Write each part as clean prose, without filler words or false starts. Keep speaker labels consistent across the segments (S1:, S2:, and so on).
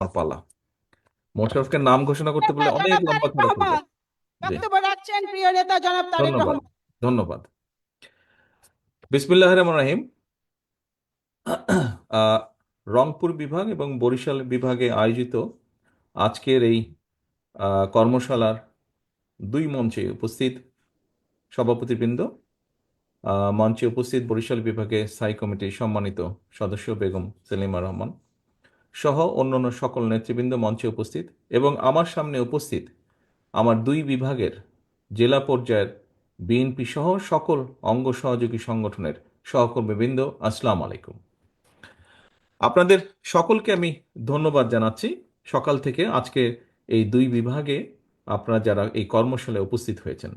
S1: আমার পালা। মোশাররফকে নাম ঘোষণা করতে বললে
S2: নেতা
S1: অনেক
S2: জনাব
S1: লম্বা
S2: তারেক
S1: করে ফেলবে।
S2: রহমান।
S1: জি,
S2: বক্তব্য রাখছেন প্রিয় নেতা জনাব তারেক
S1: ধন্যবাদ।
S2: রহমান।
S1: ধন্যবাদ। বিসমিল্লাহির রহমানির রহিম। আহ, রংপুর বিভাগ এবং বরিশাল বিভাগে আয়োজিত আজকের এই কর্মশালার দুই মঞ্চে উপস্থিত সভাপতিবৃন্দ, মঞ্চে উপস্থিত বরিশাল বিভাগে স্থায়ী কমিটির সম্মানিত সদস্য বেগম সেলিমা রহমান সহ অন্যান্য সকল নেতৃবৃন্দ মঞ্চে উপস্থিত, এবং আমার সামনে উপস্থিত আমার দুই বিভাগের জেলা পর্যায়ের বিএনপি সহ সকল অঙ্গ সহযোগী সংগঠনের সহকর্মীবৃন্দ, আসসালামু আলাইকুম। আপনাদের সকলকে আমি ধন্যবাদ জানাচ্ছি সকাল থেকে আজকে এই দুই বিভাগে আপনারা যারা এই কর্মশালায় উপস্থিত হয়েছেন।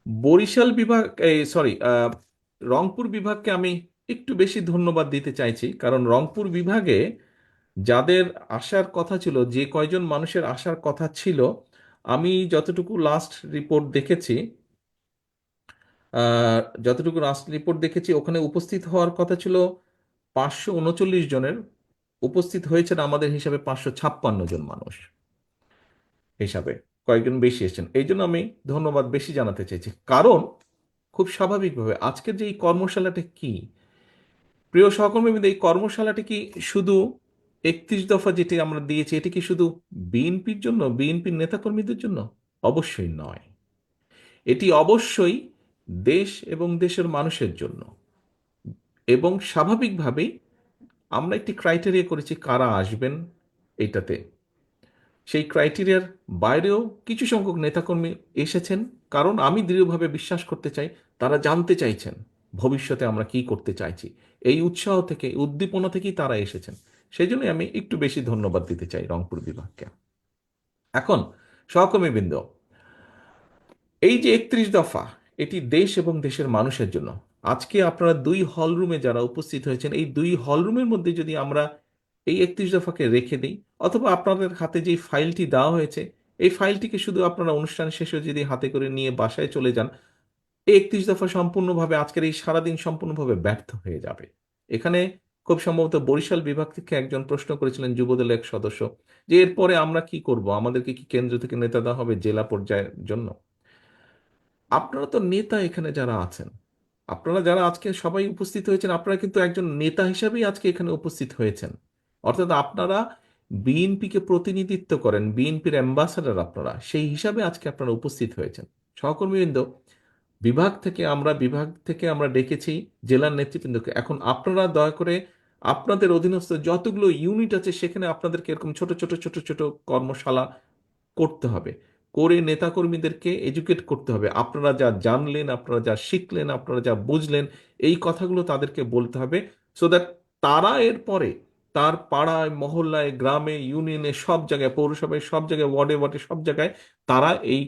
S1: বরিশাল বিভাগ, এই সরি, রংপুর বিভাগকে আমি একটু বেশি ধন্যবাদ দিতে চাইছি, কারণ রংপুর বিভাগে যাদের আসার কথা ছিল, যে কয়জন মানুষের আসার কথা ছিল, আমি যতটুকু লাস্ট রিপোর্ট দেখেছি, আহ, যতটুকু লাস্ট রিপোর্ট দেখেছি ওখানে উপস্থিত হওয়ার কথা ছিল 539 জনের, উপস্থিত হয়েছেন আমাদের হিসাবে 556 জন মানুষ হিসাবে, কয়েকজন বেশি এসেছেন। এই জন্য আমি ধন্যবাদ বেশি জানাতে চাইছি, কারণ খুব স্বাভাবিকভাবে আজকের যে এই কর্মশালাটা কি, প্রিয় সহকর্মীবৃন্দ, এই কর্মশালাটি কি শুধু 31 দফা যেটি আমরা দিয়েছি এটি কি শুধু বিএনপির জন্য, বিএনপির নেতাকর্মীদের জন্য? অবশ্যই নয়। এটি অবশ্যই দেশ এবং দেশের মানুষের জন্য। এবং স্বাভাবিকভাবেই আমরা একটি ক্রাইটেরিয়া করেছি কারা আসবেন এইটাতে। সেই ক্রাইটেরিয়ার বাইরেও কিছু সংখ্যক নেতাকর্মী এসেছেন, কারণ আমি দৃঢ়ভাবে বিশ্বাস করতে চাই তারা জানতে চাইছেন ভবিষ্যতে আমরা কি করতে চাইছি। এই উৎসাহ থেকে, উদ্দীপনা থেকেই তারা এসেছেন। সেই জন্যই আমি একটু বেশি ধন্যবাদ দিতে চাই রংপুর বিভাগকে। এখন সহকর্মীবৃন্দ, এই যে 31 দফা, এটি দেশ এবং দেশের মানুষের জন্য। আজকে আপনারা দুই হল রুমে যারা উপস্থিত হয়েছেন, এই দুই হল রুমের মধ্যে যদি আমরা এই 31 দফাকে রেখে দিই, অথবা আপনাদের হাতে যে ফাইলটি দেওয়া হয়েছে এই ফাইলটিকে শুধু আপনারা অনুষ্ঠান শেষে যদি হাতে করে নিয়ে বাসায় চলে যান, এই 31 দফা সম্পূর্ণভাবে আজকের এই সারাদিন সম্পূর্ণভাবে ব্যর্থ হয়ে যাবে। এখানে খুব সম্ভবত বরিশাল বিভাগ থেকে একজন প্রশ্ন করেছিলেন, যুবদলের এক সদস্য, যে এরপরে আমরা কি করব, আমাদেরকে কি কেন্দ্র থেকে নেতা দেওয়া হবে জেলা পর্যায়ের জন্য? আপনারা তো নেতা, এখানে যারা আছেন, আপনারা যারা আজকে সবাই উপস্থিত হয়েছেন, আপনারা কিন্তু একজন নেতা হিসাবেই আজকে এখানে উপস্থিত হয়েছেন। অর্থাৎ আপনারা বিএনপিকে প্রতিনিধিত্ব করেন, বিএনপির অ্যাম্বাসাডার আপনারা, সেই হিসাবে আজকে আপনারা উপস্থিত হয়েছেন। সহকর্মীবৃন্দ, বিভাগ থেকে আমরা ডেকেছি জেলার নেতৃবৃন্দকে। এখন আপনারা দয়া করে আপনাদের অধীনস্থ যতগুলো ইউনিট আছে সেখানে আপনাদেরকে এরকম ছোট ছোট ছোট ছোট কর্মশালা করতে হবে, করে নেতাকর্মীদেরকে এডুকেট করতে হবে। আপনারা যা জানলেন, আপনারা যা শিখলেন, আপনারা যা বুঝলেন, এই কথাগুলো তাদেরকে বলতে হবে, সো দ্যাট তারা এরপরে তার পাড়ায়, মহল্লায়, গ্রামে, ইউনিয়নে, সব জায়গায়, পৌরসভায়, সব জায়গায়, ওয়ার্ডে ওয়ার্ডে, সব জায়গায় তারা এই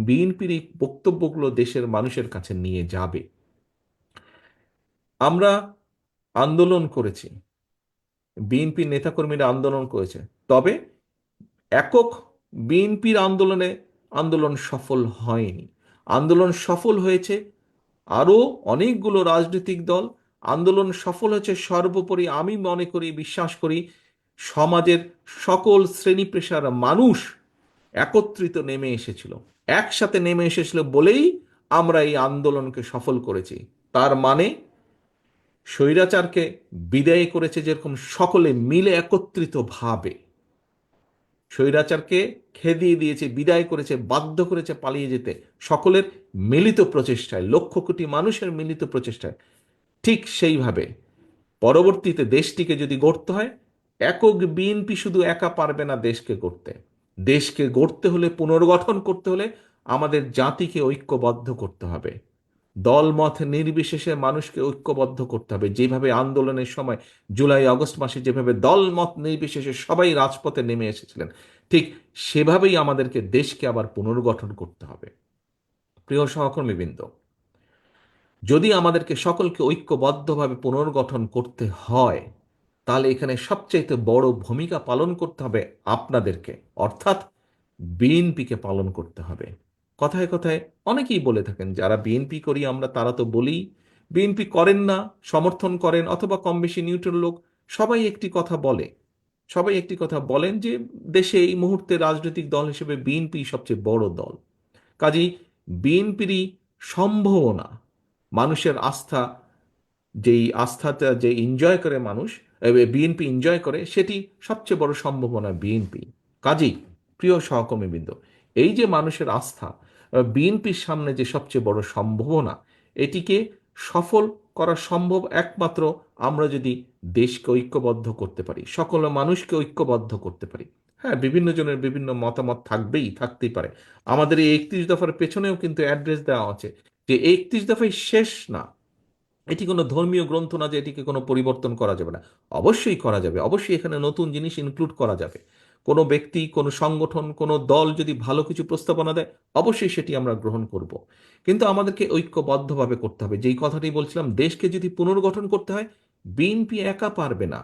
S1: বিএনপির এই বক্তব্যগুলো দেশের মানুষের কাছে নিয়ে যাবে। আমরা আন্দোলন করেছি, বিএনপির নেতাকর্মীরা আন্দোলন করেছে, তবে একক বিএনপির আন্দোলন সফল হয়নি। আন্দোলন সফল হয়েছে আরও অনেকগুলো রাজনৈতিক দল, আন্দোলন সফল হয়েছে সর্বোপরি আমি মনে করি, বিশ্বাস করি, সমাজের সকল শ্রেণী পেশার মানুষ একত্রিত নেমে এসেছিল, একসাথে নেমে এসেছিল বলেই আমরা এই আন্দোলনকে সফল করেছি। তার মানে স্বৈরাচারকে বিদায় করেছে যেরকম সকলে মিলে একত্রিত ভাবে, স্বৈরাচারকে খেদিয়ে দিয়েছে, বিদায় করেছে, বাধ্য করেছে পালিয়ে যেতে সকলের মিলিত প্রচেষ্টায়, লক্ষ কোটি মানুষের মিলিত প্রচেষ্টায়। ঠিক সেইভাবে পরবর্তীতে দেশটিকে যদি গড়তে হয়, একক বিএনপি শুধু একা পারবে না দেশকে গড়তে। দেশকে গড়তে হলে, পুনর্গঠন করতে হলে আমাদের জাতিকে ঐক্যবদ্ধ করতে হবে। দলমত নির্বিশেষে মানুষকে ঐক্যবদ্ধ করতে হবে। যেভাবে আন্দোলনের সময় জুলাই আগস্ট মাসে যেভাবে দলমত নির্বিশেষে সবাই রাজপথে নেমে এসেছিলেন, ঠিক সেভাবেই আমাদেরকে দেশকে আবার পুনর্গঠন করতে হবে। প্রিয় সহকর্মীবৃন্দ, যদি আমাদেরকে সকলকে ঐক্যবদ্ধভাবে পুনর্গঠন করতে হয়, তাহলে এখানে সবচাইতে বড় ভূমিকা পালন করতে হবে আপনাদেরকে, অর্থাৎ বিএনপিকে পালন করতে হবে। কথায় কথায় অনেকেই বলে থাকেন, যারা বিএনপি করি আমরা তারা তো বলি, বিএনপি করেন না, সমর্থন করেন, অথবা কম বেশি নিউট্রাল লোক, সবাই একটি কথা বলে, সবাই একটি কথা বলেন যে দেশে এই মুহূর্তে রাজনৈতিক দল হিসেবে বিএনপি সবচেয়ে বড় দল। কাজেই বিএনপিরই সম্ভাবনা, মানুষের আস্থা, যেই আস্থাটা যে এনজয় করে মানুষ, বিএনপি এনজয় করে, সেটি সবচেয়ে বড় সম্ভাবনা বিএনপি। কাজেই প্রিয় সহকর্মীবৃন্দ, এই যে মানুষের আস্থা, বিএনপির সামনে যে সবচেয়ে বড় সম্ভাবনা, এটিকে সফল করা সম্ভব একমাত্র আমরা যদি দেশকে ঐক্যবদ্ধ করতে পারি, সকল মানুষকে ঐক্যবদ্ধ করতে পারি। হ্যাঁ, বিভিন্ন জনের বিভিন্ন মতামত থাকতেই পারে। আমাদের এই 31 দফার পেছনেও কিন্তু অ্যাড্রেস দেওয়া আছে যে 31 দফাই শেষ না। এটি কোনো ধর্মীয় গ্রন্থ না যে এটিকে কোনো পরিবর্তন করা যাবে না। অবশ্যই করা যাবে, অবশ্যই এখানে নতুন জিনিস ইনক্লুড করা যাবে। কোনো ব্যক্তি, কোনো সংগঠন, কোনো দল যদি ভালো কিছু প্রস্তাবনা দেয়, অবশ্যই সেটি আমরা গ্রহণ করব। কিন্তু আমাদেরকে ঐক্যবদ্ধভাবে করতে হবে। যেই কথাটি বলছিলাম, দেশকে যদি পুনর্গঠন করতে হয়, বিএনপি একা পারবে না।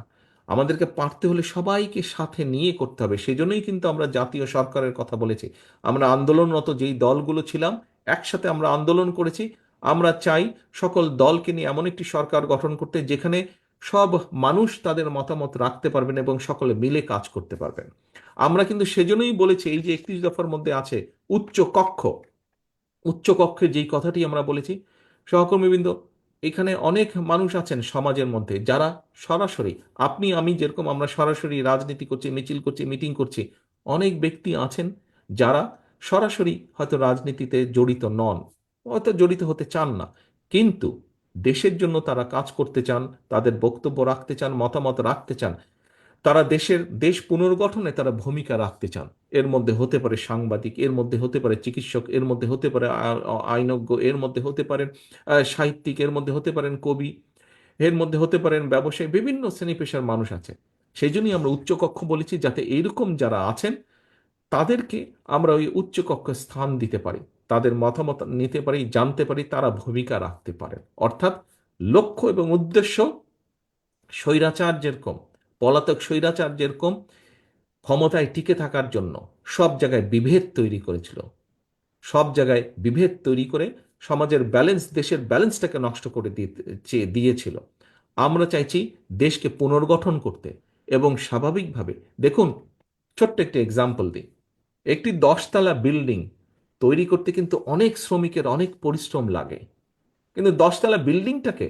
S1: আমাদেরকে পারতে হলে সবাইকে সাথে নিয়ে করতে হবে। সেজন্যই কিন্তু আমরা জাতীয় সরকারের কথা বলেছি। আমরা আন্দোলনরত যেই দলগুলো ছিলাম, একসাথে আমরা আন্দোলন করেছি। আমরা চাই সকল দলকে নিয়ে এমন একটি সরকার গঠন করতে যেখানে সব মানুষ তাদের মতামত রাখতে পারবেন এবং সকলে মিলে কাজ করতে পারবেন। আমরা কিন্তু সেজন্যই বলেছি, এই যে 31 দফার মধ্যে আছে উচ্চ কক্ষ, উচ্চ কক্ষে যেই কথাটি আমরা বলেছি, সহকর্মীবৃন্দ, এখানে অনেক মানুষ আছেন সমাজের মধ্যে যারা সরাসরি, আপনি আমি যেরকম আমরা সরাসরি রাজনীতি করছি, মিছিল করছি, মিটিং করছি, অনেক ব্যক্তি আছেন যারা সরাসরি হয়তো রাজনীতিতে জড়িত নন, হয়তো জড়িত হতে চান না, কিন্তু দেশের জন্য তারা কাজ করতে চান, তাদের বক্তব্য রাখতে চান, মতামত রাখতে চান। তারা দেশ পুনর্গঠনে তারা ভূমিকা রাখতে চান। এর মধ্যে হতে পারে সাংবাদিক, এর মধ্যে হতে পারে চিকিৎসক, এর মধ্যে হতে পারে আইনজ্ঞ, এর মধ্যে হতে পারেন সাহিত্যিক, এর মধ্যে হতে পারেন কবি, এর মধ্যে হতে পারেন ব্যবসায়ী, বিভিন্ন শ্রেণী পেশার মানুষ আছে। সেই জন্যই আমরা উচ্চকক্ষ বলেছি, যাতে এইরকম যারা আছেন তাদেরকে আমরা ওই উচ্চকক্ষে স্থান দিতে পারি, তাদের মতামত নিতে পারি, জানতে পারি, তারা ভূমিকা রাখতে পারেন। অর্থাৎ লক্ষ্য এবং উদ্দেশ্য, স্বৈরাচার যেরকম, পলাতক স্বৈরাচার যেরকম ক্ষমতায় টিকে থাকার জন্য সব জায়গায় বিভেদ তৈরি করেছিল, সব জায়গায় বিভেদ তৈরি করে সমাজের ব্যালেন্স, দেশের ব্যালেন্সটাকে নষ্ট করে দিয়েছিল। আমরা চাইছি দেশকে পুনর্গঠন করতে এবং স্বাভাবিকভাবে, দেখুন, ছোট্ট একটি এক্সাম্পল দিই। একটি 10 তলা বিল্ডিং তৈরি করতে কিন্তু অনেক শ্রমিকের অনেক পরিশ্রম লাগে, কিন্তু 10 তলা বিল্ডিংটাকে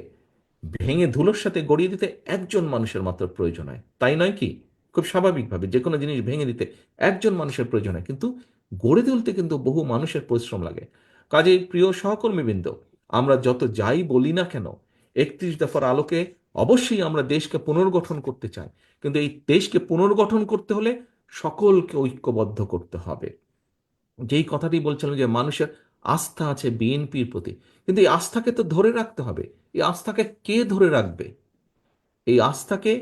S1: ভেঙে ধুলোর সাথে গড়িয়ে দিতে একজন মানুষের মাত্র প্রয়োজন হয়, তাই নয় কি? খুব স্বাভাবিকভাবে যে কোনো জিনিস ভেঙে দিতে একজন মানুষের প্রয়োজন হয়, কিন্তু গড়ে তুলতে কিন্তু বহু মানুষের পরিশ্রম লাগে। কাজেই প্রিয় সহকর্মীবৃন্দ, আমরা যত যাই বলি না কেন, 31 দফার আলোকে অবশ্যই আমরা দেশকে পুনর্গঠন করতে চাই, কিন্তু এই দেশকে পুনর্গঠন করতে হলে সকলকে ঐক্যবদ্ধ করতে হবে। যেই কথাটি বলছিলাম যে মানুষের আস্থা আছে বিএনপির প্রতি, কিন্তু এই আস্থাকে তো ধরে রাখতে হবে। এই আস্থাকে কে ধরে রাখবে? এই আস্থাকে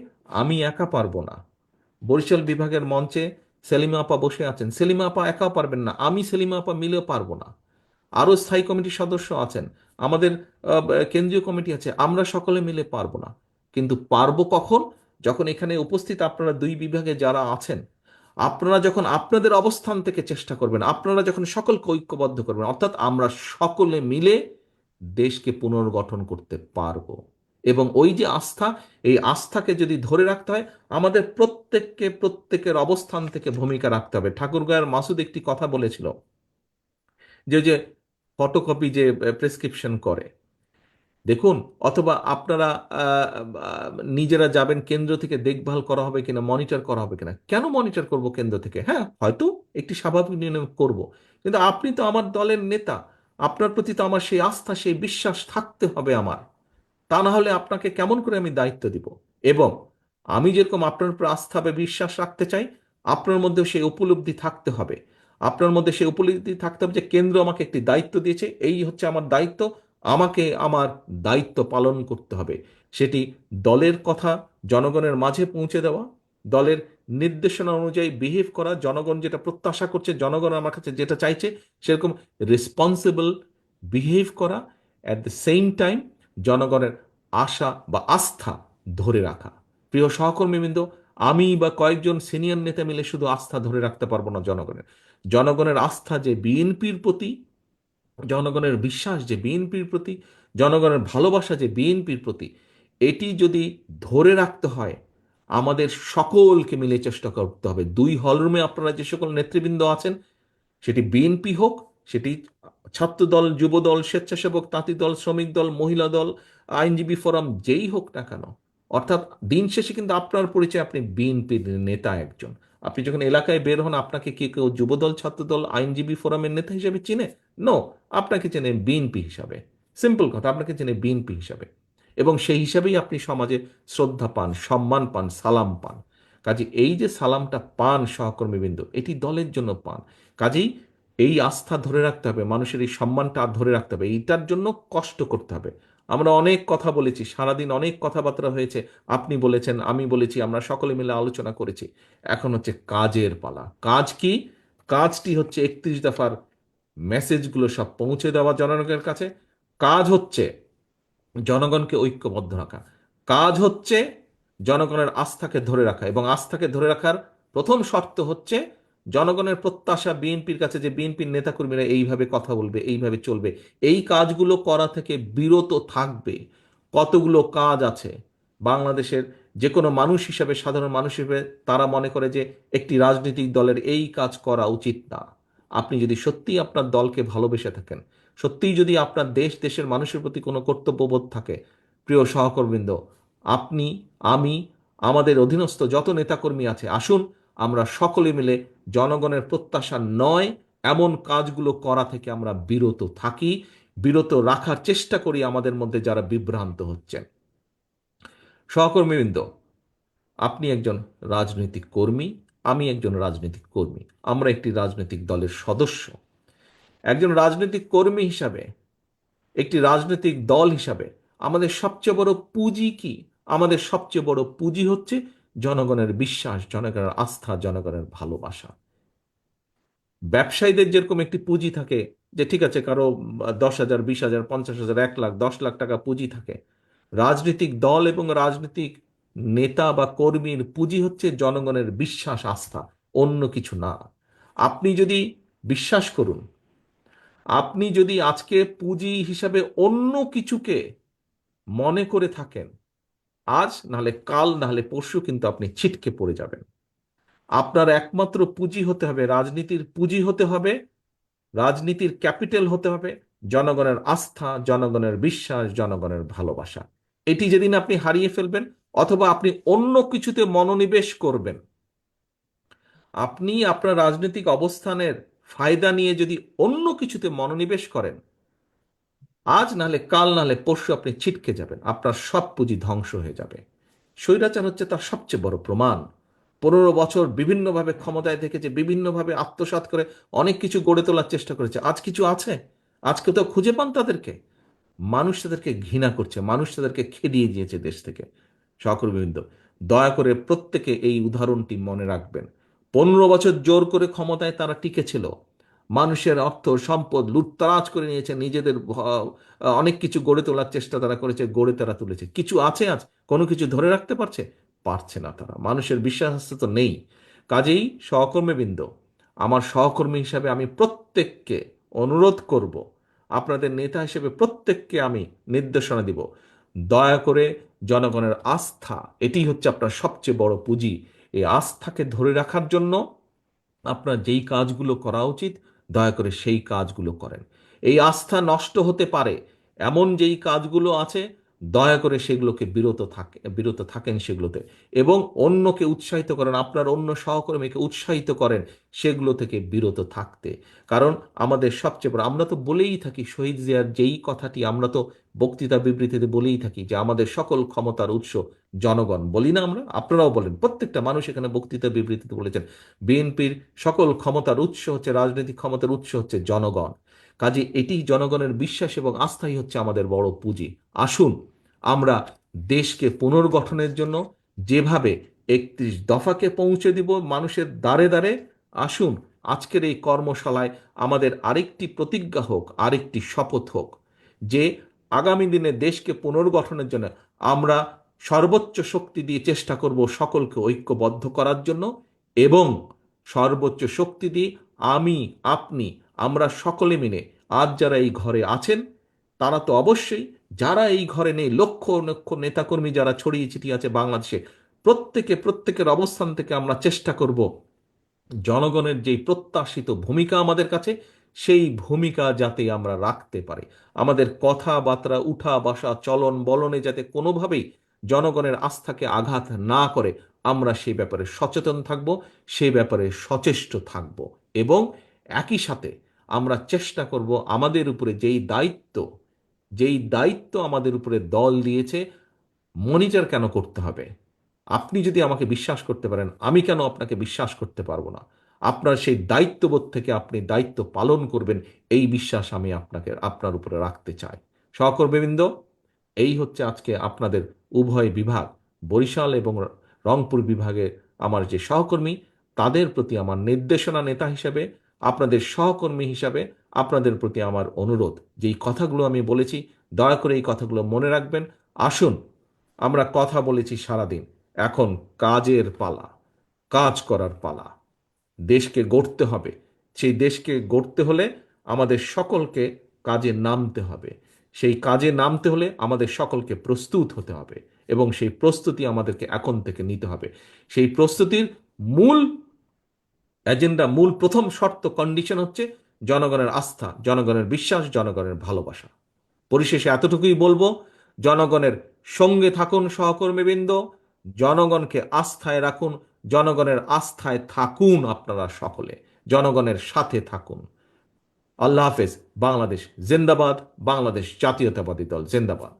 S1: আমি একা পারবো না। বরিশাল বিভাগের মঞ্চে সেলিমা আপা বসে আছেন, সেলিমা আপা একা পারবেন না, আমি সেলিমা আপা মিলেও পারবো না। আরও স্থায়ী কমিটির সদস্য আছেন, আমাদের কেন্দ্রীয় কমিটি আছে, আমরা সকলে মিলে পারবো না। কিন্তু পারবো কখন? যখন এখানে উপস্থিত আপনারা দুই বিভাগে যারা আছেন, আপনারা যখন আপনাদের অবস্থান থেকে চেষ্টা করবেন, আপনারা যখন সকলকে ঐক্যবদ্ধ করবেন, অর্থাৎ আমরা সকলে মিলে দেশকে পুনর্গঠন করতে পারবো। এবং ওই যে আস্থা, এই আস্থাকে যদি ধরে রাখতে হয়, আমাদের প্রত্যেককে প্রত্যেকের অবস্থান থেকে ভূমিকা রাখতে হবে। ঠাকুরগাঁয়ের মাসুদ একটি কথা বলেছিল যে যে ফটোকপি যে প্রেসক্রিপশন করে, দেখুন, অথবা আপনারা নিজেরা যাবেন, কেন্দ্র থেকে দেখভাল করা হবে কিনা, মনিটর করা হবে কিনা। কেন মনিটর করব কেন্দ্র থেকে? হ্যাঁ, হয়তো একটি স্বাভাবিক নিয়ম করব, কিন্তু আপনি তো আমার দলের নেতা, আপনার প্রতি তো আমার সেই আস্থা, সেই বিশ্বাস থাকতে হবে আমার। তা না হলে আপনাকে কেমন করে আমি দায়িত্ব দিব? এবং আমি যেরকম আপনার উপর আস্থা বা বিশ্বাস রাখতে চাই, আপনার মধ্যে সেই উপলব্ধি থাকতে হবে। আপনার মধ্যে সেই উপলব্ধি থাকতে হবে যে কেন্দ্র আমাকে একটি দায়িত্ব দিয়েছে, এই হচ্ছে আমার দায়িত্ব, আমাকে আমার দায়িত্ব পালন করতে হবে। সেটি দলের কথা জনগণের মাঝে পৌঁছে দেওয়া, দলের নির্দেশনা অনুযায়ী বিহেভ করা, জনগণ যেটা প্রত্যাশা করছে, জনগণ আমার কাছে যেটা চাইছে, সেরকম রেসপন্সিবল বিহেভ করা। অ্যাট দ্য সেম টাইম জনগণের আশা বা আস্থা ধরে রাখা। প্রিয় সহকর্মীবৃন্দ, আমি বা কয়েকজন সিনিয়র নেতা মিলে শুধু আস্থা ধরে রাখতে পারবো না জনগণের। জনগণের আস্থা যে বিএনপির প্রতি, জনগণের বিশ্বাস যে বিএনপির প্রতি, জনগণের ভালোবাসা যে বিএনপির প্রতি, এটি যদি ধরে রাখতে হয়, আমাদের সকলকে মিলে চেষ্টা করতে হবে। দুই হলরুমে আপনারা যে সকল নেতৃবৃন্দ আছেন, সেটি বিএনপি হোক, সেটি ছাত্র দল, যুব দল, স্বেচ্ছাসেবক, তাঁতি দল, শ্রমিক দল, মহিলা দল, আইনজীবী ফোরাম, যেই হোক না কেন, অর্থাৎ দিন শেষে কিন্তু আপনার পরিচয় আপনি বিএনপির নেতা একজন। আপনি যখন এলাকায় বের হন, আপনাকে কি কেউ যুবদল, ছাত্রদল, আইনজীবী ফোরামের নেতা হিসেবে চিনে? নো, আপনাকে চেনে বিএনপি হিসাবে। সিম্পল কথা, আপনাকে চেনে বিএনপি হিসাবে। এবং সেই হিসাবেই আপনি সমাজে শ্রদ্ধা পান, সম্মান পান, সালাম পান। কাজে এই যে সালামটা পান সহকর্মীবৃন্দ, এটি দলের জন্য পান। কাজেই এই আস্থা ধরে রাখতে হবে, মানুষের এই সম্মানটা ধরে রাখতে হবে, এইটার জন্য কষ্ট করতে হবে। আমরা অনেক কথা বলেছি, সারাদিন অনেক কথাবার্তা হয়েছে, আপনি বলেছেন, আমি বলেছি, আমরা সকলে মিলে আলোচনা করেছি। এখন হচ্ছে কাজের পালা। কাজ কি? কাজটি হচ্ছে 31 দফার মেসেজগুলো সব পৌঁছে দেওয়া জনগণের কাছে। কাজ হচ্ছে জনগণকে ঐক্যবদ্ধ রাখা। কাজ হচ্ছে জনগণের আস্থাকে ধরে রাখা, এবং আস্থাকে ধরে রাখার প্রথম শর্ত হচ্ছে জনগণের প্রত্যাশা বিএনপির কাছে যে বিএনপির নেতাকর্মীরা এইভাবে কথা বলবে, এইভাবে চলবে, এই কাজগুলো করা থেকে বিরত থাকবে। কতগুলো কাজ আছে বাংলাদেশের যে কোনো মানুষ হিসাবে, সাধারণ মানুষ হিসেবে তারা মনে করে যে একটি রাজনৈতিক দলের এই কাজ করা উচিত না। আপনি যদি সত্যিই আপনার দলকে ভালোবেসে থাকেন, সত্যিই যদি আপনার দেশ, দেশের মানুষের প্রতি কোনো কর্তব্যবোধ থাকে, প্রিয় সহকর্মীবৃন্দ, আপনি, আমি, আমাদের অধীনস্থ যত নেতাকর্মী আছে, আসুন আমরা সকলে মিলে জনগণের প্রত্যাশা নয় এমন কাজগুলো করা থেকে আমরা বিরত থাকি, বিরত রাখার চেষ্টা করি আমাদের মধ্যে যারা বিভ্রান্ত হচ্ছেন। সহকর্মীবৃন্দ, আপনি একজন রাজনৈতিক কর্মী, আমি একজন রাজনৈতিক কর্মী, আমরা একটি রাজনৈতিক দলের সদস্য। একজন রাজনৈতিক কর্মী হিসাবে, একটি রাজনৈতিক দল হিসাবে আমাদের সবচেয়ে বড় পুঁজি কি? আমাদের সবচেয়ে বড় পুঁজি হচ্ছে জনগণের বিশ্বাস, জনগণের আস্থা, জনগণের ভালোবাসা। ব্যবসায়ীদের যেরকম একটি পুঁজি থাকে, যে ঠিক আছে কারো 10,000, 20,000, 50,000, 1 লাখ, 10 লাখ টাকা পুঁজি থাকে, রাজনৈতিক দল এবং রাজনৈতিক নেতা বা কর্মীর পুঁজি হচ্ছে জনগণের বিশ্বাস, আস্থা, অন্য কিছু না। আপনি যদি বিশ্বাস করুন, আপনি যদি আজকে পুঁজি হিসাবে অন্য কিছুকে মনে করে থাকেন, আজ নাহলে কাল নাহলে পরশু কিন্তু আপনি ছিটকে পড়ে যাবেন। আপনার একমাত্র পুঁজি হতে হবে, রাজনীতির পুঁজি হতে হবে, রাজনীতির ক্যাপিটাল হতে হবে জনগণের আস্থা, জনগণের বিশ্বাস, জনগণের ভালোবাসা। এটি যেদিন আপনি হারিয়ে ফেলবেন, অথবা আপনি অন্য কিছুতে মনোনিবেশ করবেন, আপনি আপনার রাজনৈতিক অবস্থানের ফায়দা নিয়ে যদি অন্য কিছুতে মনোনিবেশ করেন, আজ নাহলে কাল নাহলে পরশু আপনি ছিটকে যাবেন, আপনার সব পুঁজি ধ্বংস হয়ে যাবে। স্বৈরাচার হচ্ছে তার সবচেয়ে বড় প্রমাণ। 15 বছর বিভিন্নভাবে ক্ষমতায় থেকেছে, বিভিন্নভাবে আত্মসাৎ করে অনেক কিছু গড়ে তোলার চেষ্টা করেছে। আজ কিছু আছে? আজকে তো খুঁজে পান তাদেরকে? মানুষ তাদেরকে ঘৃণা করছে, মানুষ তাদেরকে খেদিয়ে দিয়েছে দেশ থেকে। সহকর্মীবৃন্দ, দয়া করে প্রত্যেকে এই উদাহরণটি মনে রাখবেন। 15 বছর জোর করে ক্ষমতায় তারা টিকেছিল, মানুষের অর্থ সম্পদ লুটতরাজ করে নিয়েছে, নিজেদের অনেক কিছু গড়ে তোলার চেষ্টা তারা করেছে, গড়ে তারা তুলেছে। কিছু আছে আজ? কোনো কিছু ধরে রাখতে পারছে? পারছে না তারা। মানুষের বিশ্বাস তো নেই। কাজেই সহকর্মীবৃন্দ, আমার সহকর্মী হিসাবে আমি প্রত্যেককে অনুরোধ করব, আপনাদের নেতা হিসেবে প্রত্যেককে আমি নির্দেশনা দিব, দয়া করে জনগণের আস্থা, এটি হচ্ছে আপনার সবচেয়ে বড় পুঁজি। এই আস্থাকে ধরে রাখার জন্য আপনার যেই কাজগুলো করা উচিত, দয়া করে সেই কাজগুলো করেন। এই আস্থা নষ্ট হতে পারে এমন যেই কাজগুলো আছে, দয়া করে সেগুলোকে বিরত থাকেন সেগুলোতে, এবং অন্যকে উৎসাহিত করেন, আপনার অন্য সহকর্মীকে উৎসাহিত করেন সেগুলো থেকে বিরত থাকতে। কারণ আমাদের সবচেয়ে বড়, আমরা তো বলেই থাকি শহীদ জিয়ার যেই কথাটি, আমরা তো বক্তৃতা বিবৃতিতে বলেই থাকি যে আমাদের সকল ক্ষমতার উৎস জনগণ। বলি না আমরা? আপনারাও বলেন, প্রত্যেকটা মানুষ এখানে বক্তৃতা বিবৃতিতে বলেছেন বিএনপির সকল ক্ষমতার উৎস হচ্ছে, রাজনৈতিক ক্ষমতার উৎস হচ্ছে জনগণ। কাজে এটি জনগণের বিশ্বাস এবং আস্থাই হচ্ছে আমাদের বড় পুঁজি। আসুন আমরা দেশকে পুনর্গঠনের জন্য যেভাবে 31 দফাকে পৌঁছে দিব মানুষের দ্বারে দ্বারে, আসুন আজকের এই কর্মশালায় আমাদের আরেকটি প্রতিজ্ঞা হোক, আরেকটি শপথ হোক, যে আগামী দিনে দেশকে পুনর্গঠনের জন্য আমরা সর্বোচ্চ শক্তি দিয়ে চেষ্টা করব সকলকে ঐক্যবদ্ধ করার জন্য, এবং সর্বোচ্চ শক্তি দিয়ে আমি, আপনি, আমরা সকলে মিলে, আজ যারা এই ঘরে আছেন, তারা তো অবশ্যই, যারা এই ঘরে নেই, লক্ষ লক্ষ নেতাকর্মী যারা ছড়িয়ে ছিটিয়ে আছে বাংলাদেশে, প্রত্যেকের অবস্থান থেকে আমরা চেষ্টা করব জনগণের যেই প্রত্যাশিত ভূমিকা আমাদের কাছে, সেই ভূমিকা যাতে আমরা রাখতে পারি। আমাদের কথাবার্তা, উঠা বসা, চলন বলনে যাতে কোনোভাবেই জনগণের আস্থাকে আঘাত না করে, আমরা সেই ব্যাপারে সচেতন থাকব, সেই ব্যাপারে সচেষ্ট থাকব। এবং একই সাথে আমরা চেষ্টা করব আমাদের উপরে যেই দায়িত্ব আমাদের উপরে দল দিয়েছে, মনিটর কেন করতে হবে? আপনি যদি আমাকে বিশ্বাস করতে পারেন, আমি কেন আপনাকে বিশ্বাস করতে পারবো না? আপনার সেই দায়িত্ববোধ থেকে আপনি দায়িত্ব পালন করবেন, এই বিশ্বাস আমি আপনার উপরে রাখতে চাই। সহকর্মীবৃন্দ, এই হচ্ছে আজকে আপনাদের উভয় বিভাগ, বরিশাল এবং রংপুর বিভাগে আমার যে সহকর্মী, তাদের প্রতি আমার নির্দেশনা নেতা হিসেবে, আপনাদের সহকর্মী হিসাবে আপনাদের প্রতি আমার অনুরোধ, যেই কথাগুলো আমি বলেছি, দয়া করে এই কথাগুলো মনে রাখবেন। আসুন, আমরা কথা বলেছি সারাদিন, এখন কাজের পালা, কাজ করার পালা। দেশকে গড়তে হবে। সেই দেশকে গড়তে হলে আমাদের সকলকে কাজে নামতে হবে। সেই কাজে নামতে হলে আমাদের সকলকে প্রস্তুত হতে হবে, এবং সেই প্রস্তুতি আমাদেরকে এখন থেকে নিতে হবে। সেই প্রস্তুতির মূল মূল প্রথম শর্ত, কন্ডিশন হচ্ছে জনগণের আস্থা, জনগণের বিশ্বাস, জনগণের ভালোবাসা। পরিশেষে এতটুকুই বলবো, জনগণের সঙ্গে থাকুন সহকর্মীবৃন্দ, জনগণকে আস্থায় রাখুন, জনগণের আস্থায় থাকুন আপনারা সকলে, জনগণের সাথে থাকুন। আল্লাহ হাফেজ। বাংলাদেশ জিন্দাবাদ, বাংলাদেশ জাতীয়তাবাদী দল জিন্দাবাদ।